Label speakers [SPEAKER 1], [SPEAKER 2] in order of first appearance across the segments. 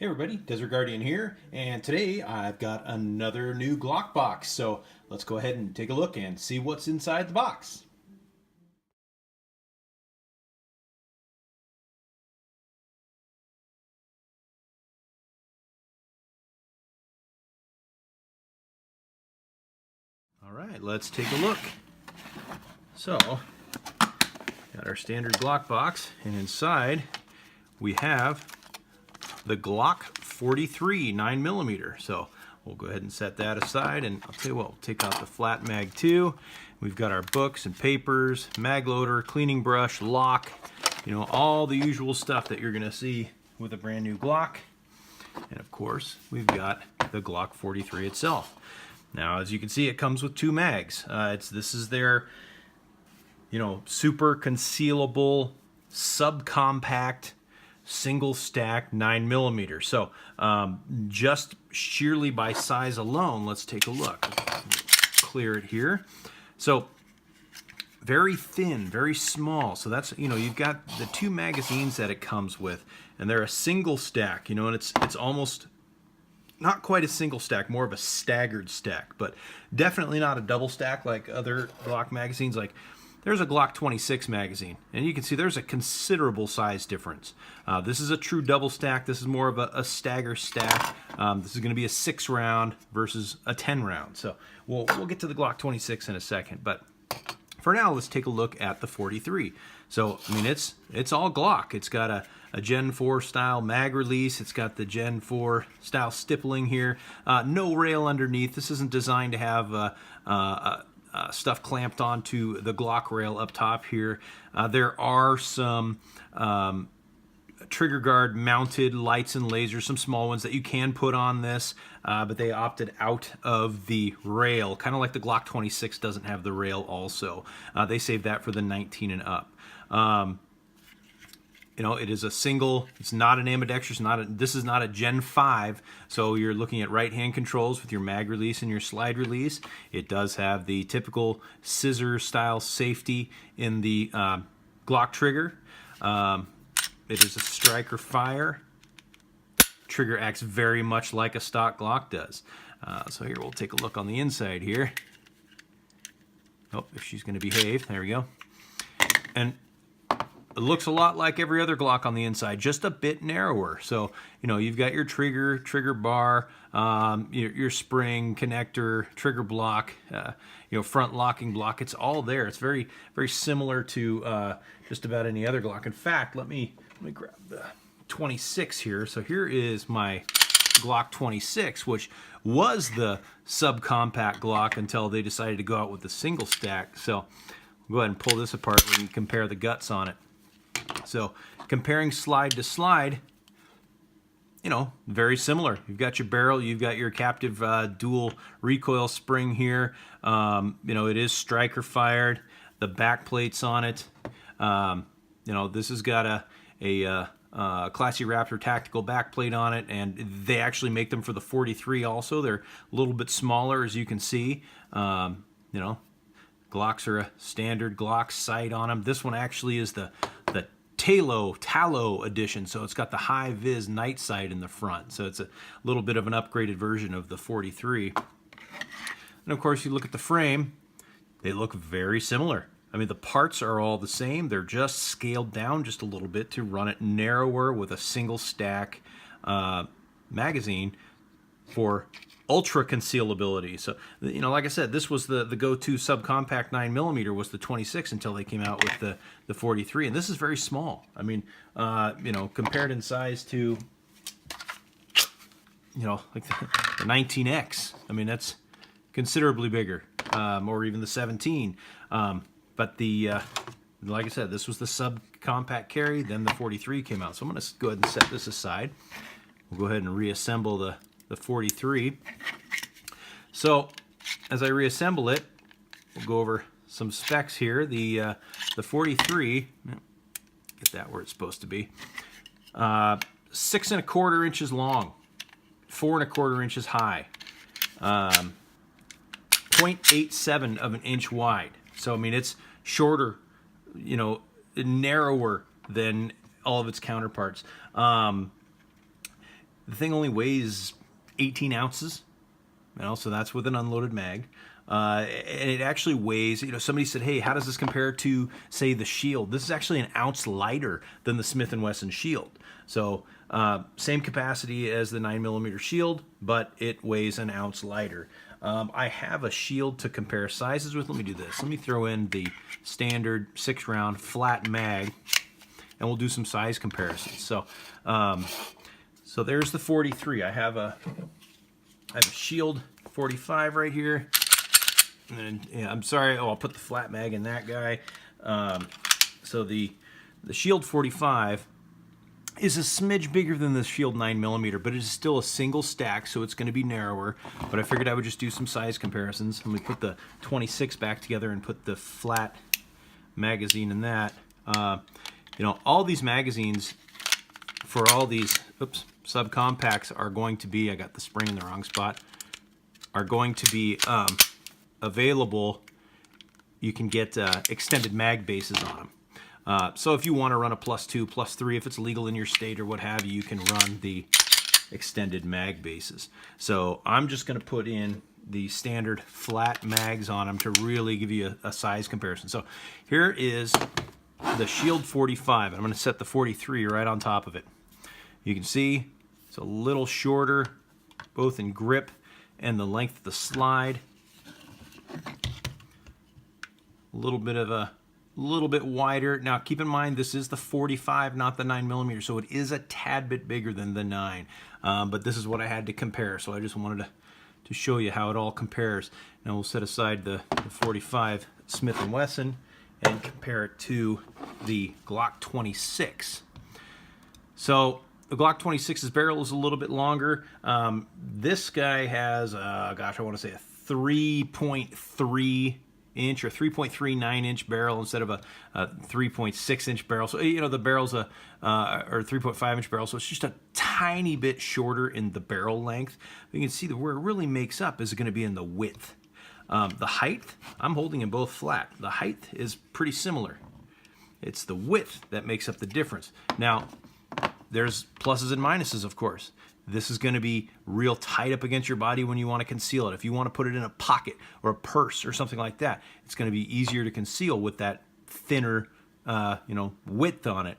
[SPEAKER 1] Hey everybody, Desert Guardian here, and today I've got another new Glock box. So let's go ahead and take a look and see what's inside the box. All right, let's take a look. So, got our standard Glock box, and inside we have the Glock 43 9mm. So we'll go ahead and set that aside, and I'll tell you what, we'll take out the flat mag too. We've got our books and papers, mag loader, cleaning brush, lock, all the usual stuff that you're gonna see with a brand new Glock. And of course, we've got the Glock 43 itself. Now, as you can see, it comes with two mags. This is their, super concealable, subcompact, single stack 9mm. So just sheerly by size alone, let's take a look. Clear it here. So very thin, very small. So that's, you've got the two magazines that it comes with, and they're a single stack, and it's almost not quite a single stack, more of a staggered stack, but definitely not a double stack like other Glock magazines. Like, there's a Glock 26 magazine, and you can see there's a considerable size difference. This is a true double stack. This is more of a stagger stack. This is going to be a 6-round versus a 10-round. So we'll get to the Glock 26 in a second, but for now, let's take a look at the 43. So, I mean, it's all Glock. It's got a Gen 4 style mag release. It's got the Gen 4 style stippling here. No rail underneath. This isn't designed to have stuff clamped onto the Glock rail up top here. There are some trigger guard mounted lights and lasers, some small ones that you can put on this, but they opted out of the rail, kind of like the Glock 26 doesn't have the rail also. They saved that for the 19 and up. It is a single, it's not an ambidextrous, this is not a Gen 5, so you're looking at right-hand controls with your mag release and your slide release. It does have the typical scissor-style safety in the Glock trigger. It is a striker fire. Trigger acts very much like a stock Glock does. So here, we'll take a look on the inside here. Oh, if she's going to behave, there we go. And it looks a lot like every other Glock on the inside, just a bit narrower. So, you've got your trigger bar, your spring, connector, trigger block, front locking block. It's all there. It's very, very similar to just about any other Glock. In fact, let me grab the 26 here. So here is my Glock 26, which was the subcompact Glock until they decided to go out with the single stack. So we'll go ahead and pull this apart. We can compare the guts on it. So comparing slide to slide, very similar. You've got your barrel, you've got your captive dual recoil spring here. It is striker fired. The back plates on it. This has got a Classy Raptor tactical back plate on it, and they actually make them for the 43 also. They're a little bit smaller, as you can see. Glocks are a standard Glock sight on them. This one actually is the Tallow edition, so it's got the high vis night sight in the front, so it's a little bit of an upgraded version of the 43. And of course, you look at the frame, they look very similar. I mean, the parts are all the same. They're just scaled down just a little bit to run it narrower with a single stack magazine for ultra concealability. So, like I said, this was the go-to subcompact 9mm was the 26 until they came out with the 43, and this is very small. I mean, compared in size to, like the 19X. I mean, that's considerably bigger, or even the 17. But like I said, this was the subcompact carry. Then the 43 came out. So I'm going to go ahead and set this aside. We'll go ahead and reassemble the 43. So as I reassemble it, we'll go over some specs here. The 43, get that where it's supposed to be. 6 1/4 inches long, 4 1/4 inches high, 0.87 of an inch wide. So I mean, it's shorter, narrower than all of its counterparts. The thing only weighs 18 ounces, so that's with an unloaded mag. And it actually weighs, somebody said, hey, how does this compare to, say, the Shield? This is actually an ounce lighter than the Smith & Wesson Shield. So same capacity as the 9mm Shield, but it weighs an ounce lighter. I have a Shield to compare sizes with. Let me do this. Let me throw in the standard 6-round flat mag, and we'll do some size comparisons. So, so there's the 43. I have a Shield 45 right here. And yeah, I'm sorry. Oh, I'll put the flat mag in that guy. So the Shield 45 is a smidge bigger than the Shield 9mm, but it is still a single stack, so it's going to be narrower. But I figured I would just do some size comparisons. Let me put the 26 back together and put the flat magazine in that. All these magazines for all these subcompacts are going to be, I got the spring in the wrong spot, are going to be available. You can get extended mag bases on them. So if you want to run a +2, +3, if it's legal in your state or what have you, you can run the extended mag bases. So I'm just going to put in the standard flat mags on them to really give you a size comparison. So here is the Shield 45. I'm going to set the 43 right on top of it. You can see it's a little shorter, both in grip and the length of the slide. A little bit wider. Now keep in mind this is the 45, not the 9mm, so it is a tad bit bigger than the 9. But this is what I had to compare, so I just wanted to show you how it all compares. Now we'll set aside the 45 Smith & Wesson and compare it to the Glock 26. So the Glock 26's barrel is a little bit longer. This guy has, gosh, I want to say a 3.3 inch or 3.39 inch barrel instead of a 3.6 inch barrel. So the barrel's a or 3.5 inch barrel, so it's just a tiny bit shorter in the barrel length. You can see that where it really makes up is going to be in the width. The height, I'm holding them both flat. The height is pretty similar. It's the width that makes up the difference. Now, there's pluses and minuses, of course. This is going to be real tight up against your body when you want to conceal it. If you want to put it in a pocket or a purse or something like that, it's going to be easier to conceal with that thinner, width on it.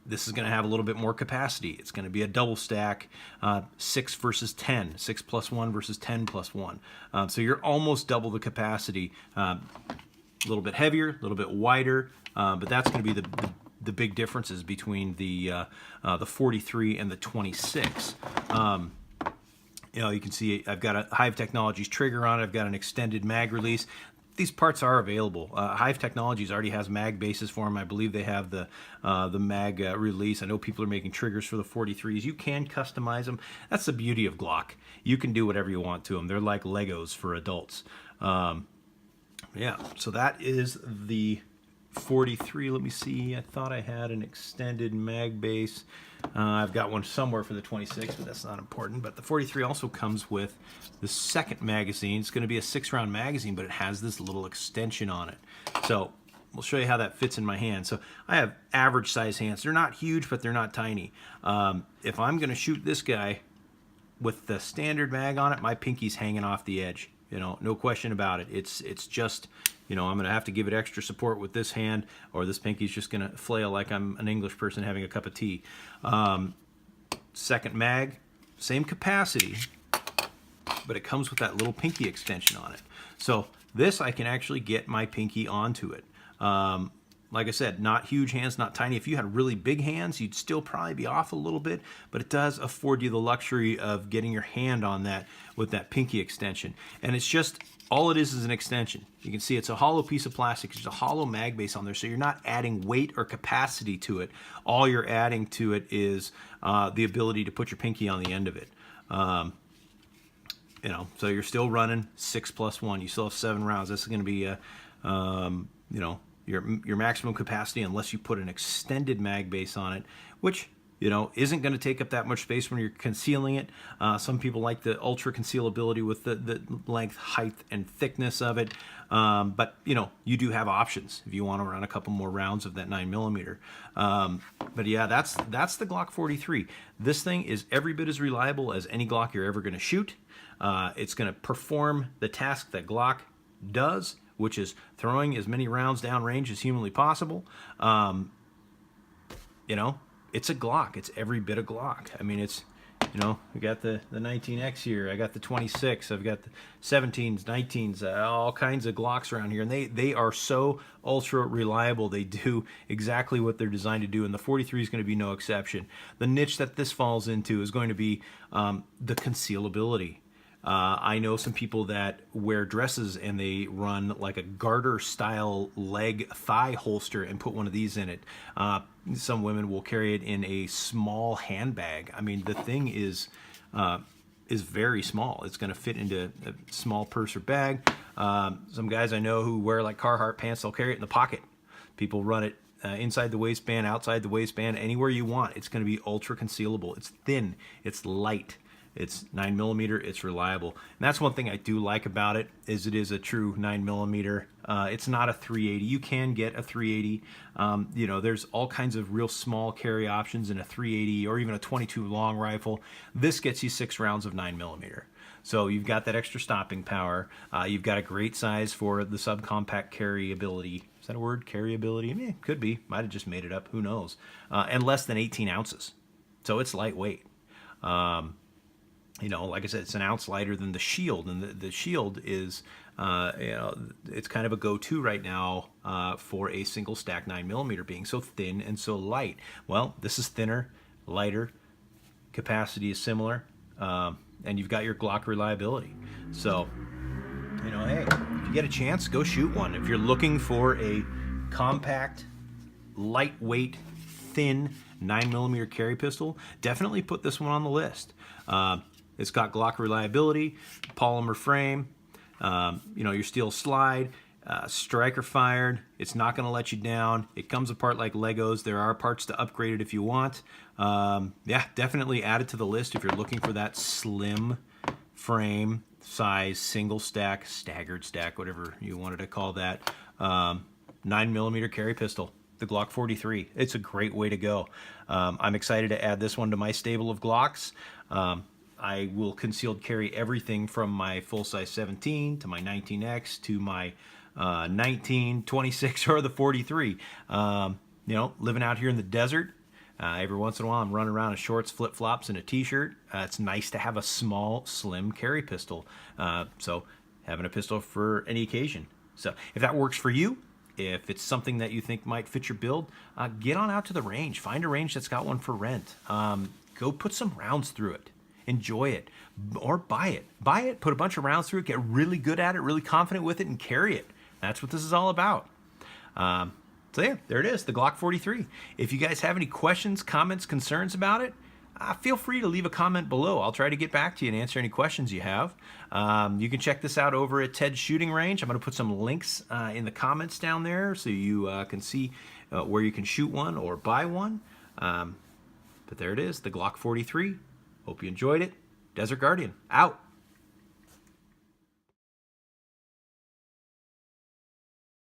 [SPEAKER 1] This is going to have a little bit more capacity. It's going to be a double stack, 6 versus 10, 6 plus 1 versus 10 plus 1. So you're almost double the capacity. A little bit heavier, a little bit wider, but that's going to be the big differences between the 43 and the 26. You can see I've got a Hive Technologies trigger on it. I've got an extended mag release. These parts are available. Hive Technologies already has mag bases for them. I believe they have the mag release. I know people are making triggers for the 43s. You can customize them. That's the beauty of Glock. You can do whatever you want to them. They're like Legos for adults. Yeah, so that is the 43. Let me see. I thought I had an extended mag base. I've got one somewhere for the 26, but that's not important. But the 43 also comes with the second magazine. It's going to be a 6-round magazine, but it has this little extension on it. So we'll show you how that fits in my hand. So I have average size hands. They're not huge, but they're not tiny. If I'm going to shoot this guy with the standard mag on it, my pinky's hanging off the edge. No question about it. It's just, I'm going to have to give it extra support with this hand, or this pinky's just going to flail like I'm an English person having a cup of tea. Second mag, same capacity, but it comes with that little pinky extension on it. So this, I can actually get my pinky onto it. Like I said, not huge hands, not tiny. If you had really big hands, you'd still probably be off a little bit, but it does afford you the luxury of getting your hand on that with that pinky extension. And it's just, all it is an extension. You can see it's a hollow piece of plastic. There's a hollow mag base on there, so you're not adding weight or capacity to it. All you're adding to it is the ability to put your pinky on the end of it. So you're still running 6 plus 1. You still have 7 rounds. This is going to be, your maximum capacity unless you put an extended mag base on it, which isn't going to take up that much space when you're concealing it. Some people like the ultra concealability with the length, height, and thickness of it. But you do have options if you want to run a couple more rounds of that 9mm. But yeah, that's the Glock 43. This thing is every bit as reliable as any Glock you're ever going to shoot. It's going to perform the task that Glock does, which is throwing as many rounds downrange as humanly possible. It's a Glock. It's every bit a Glock. I mean, it's, we got the 19X here. I got the 26. I've got the 17s, 19s, all kinds of Glocks around here. And they are so ultra reliable. They do exactly what they're designed to do. And the 43 is going to be no exception. The niche that this falls into is going to be the concealability. I know some people that wear dresses and they run like a garter style leg thigh holster and put one of these in it. Some women will carry it in a small handbag. I mean, the thing is very small. It's going to fit into a small purse or bag. Some guys I know who wear like Carhartt pants, they'll carry it in the pocket. People run it inside the waistband, outside the waistband, anywhere you want. It's going to be ultra concealable. It's thin. It's light. It's 9mm, it's reliable. And that's one thing I do like about it, is it is a true 9mm. It's not a 380. You can get a 380. There's all kinds of real small carry options in a 380 or even a 22 long rifle. This gets you 6 rounds of 9mm. So you've got that extra stopping power. You've got a great size for the subcompact carry ability. Is that a word? Carry ability? Could be. Might have just made it up. Who knows? And less than 18 ounces. So it's lightweight. Like I said, it's an ounce lighter than the Shield, and the Shield is, it's kind of a go-to right now for a single stack 9mm, being so thin and so light. Well, this is thinner, lighter, capacity is similar, and you've got your Glock reliability. So, hey, if you get a chance, go shoot one. If you're looking for a compact, lightweight, thin 9mm carry pistol, definitely put this one on the list. It's got Glock reliability, polymer frame, your steel slide, striker fired. It's not going to let you down. It comes apart like Legos. There are parts to upgrade it if you want. Yeah, definitely add it to the list if you're looking for that slim frame size, single stack, staggered stack, whatever you wanted to call that, 9mm carry pistol. The Glock 43. It's a great way to go. I'm excited to add this one to my stable of Glocks. I will concealed carry everything from my full-size 17 to my 19X to my 19, 26, or the 43. Living out here in the desert, every once in a while I'm running around in shorts, flip-flops, and a t-shirt. It's nice to have a small, slim carry pistol. So having a pistol for any occasion. So if that works for you, if it's something that you think might fit your build, get on out to the range. Find a range that's got one for rent. Go put some rounds through it. Enjoy it. Or buy it. Buy it, put a bunch of rounds through it, get really good at it, really confident with it, and carry it. That's what this is all about. So yeah, there it is, the Glock 43. If you guys have any questions, comments, concerns about it, feel free to leave a comment below. I'll try to get back to you and answer any questions you have. You can check this out over at Ted's Shooting Range. I'm going to put some links in the comments down there so you can see where you can shoot one or buy one. But there it is, the Glock 43. Hope you enjoyed it. Desert Guardian, out.